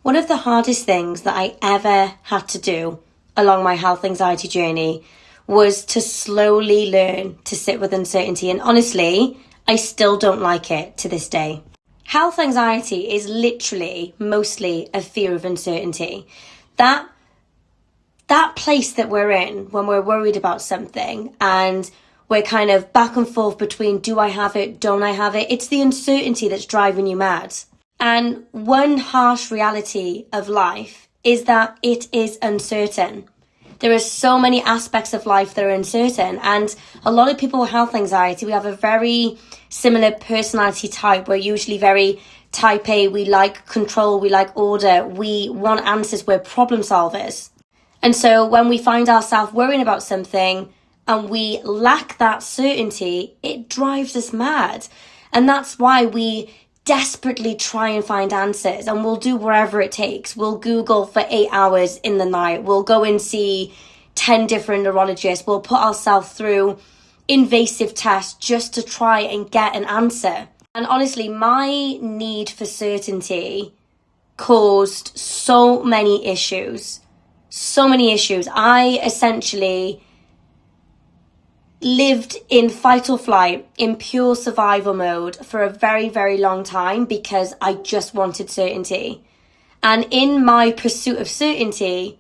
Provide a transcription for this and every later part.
One of the hardest things that I ever had to do along my health anxiety journey was to slowly learn to sit with uncertainty. And honestly, I still don't like it to this day. Health anxiety is literally mostly a fear of uncertainty. That place that we're in when we're worried about something and we're kind of back and forth between do I have it, don't I have it? It's the uncertainty that's driving you mad. And one harsh reality of life is that it is uncertain. There are so many aspects of life that are uncertain. And a lot of people with health anxiety, we have a very similar personality type. We're usually very type A. We like control. We like order. We want answers. We're problem solvers. And so when we find ourselves worrying about something and we lack that certainty, it drives us mad. And that's why we desperately try and find answers, and we'll do whatever it takes. We'll Google for 8 hours in the night. We'll go and see 10 different neurologists. We'll put ourselves through invasive tests just to try and get an answer. And honestly, my need for certainty caused so many issues. I essentially lived in fight or flight, in pure survival mode for a very, very long time because I just wanted certainty. And in my pursuit of certainty,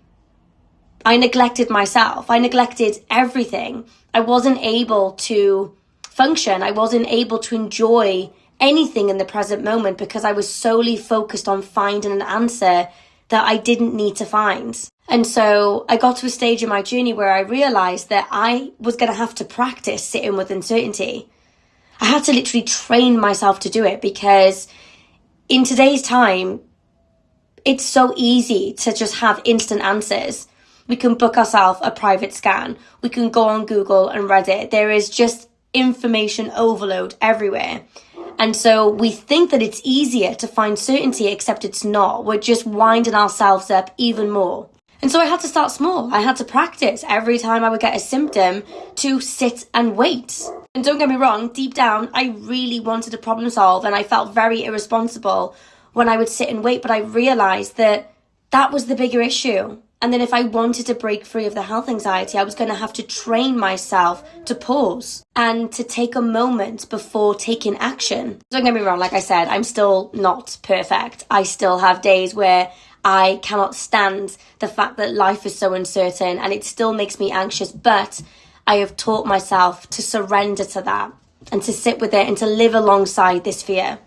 I neglected myself. I neglected everything. I wasn't able to function. I wasn't able to enjoy anything in the present moment because I was solely focused on finding an answer that I didn't need to find. And so I got to a stage in my journey where I realized that I was going to have to practice sitting with uncertainty. I had to literally train myself to do it because in today's time, it's so easy to just have instant answers. We can book ourselves a private scan. We can go on Google and Reddit. There is just information overload everywhere. And so we think that it's easier to find certainty, except it's not. We're just winding ourselves up even more. And so I had to start small. I had to practice every time I would get a symptom to sit and wait. And don't get me wrong, deep down, I really wanted to problem solve and I felt very irresponsible when I would sit and wait. But I realized that that was the bigger issue. And then if I wanted to break free of the health anxiety, I was going to have to train myself to pause and to take a moment before taking action. Don't get me wrong, like I said, I'm still not perfect. I still have days where I cannot stand the fact that life is so uncertain and it still makes me anxious, but I have taught myself to surrender to that and to sit with it and to live alongside this fear.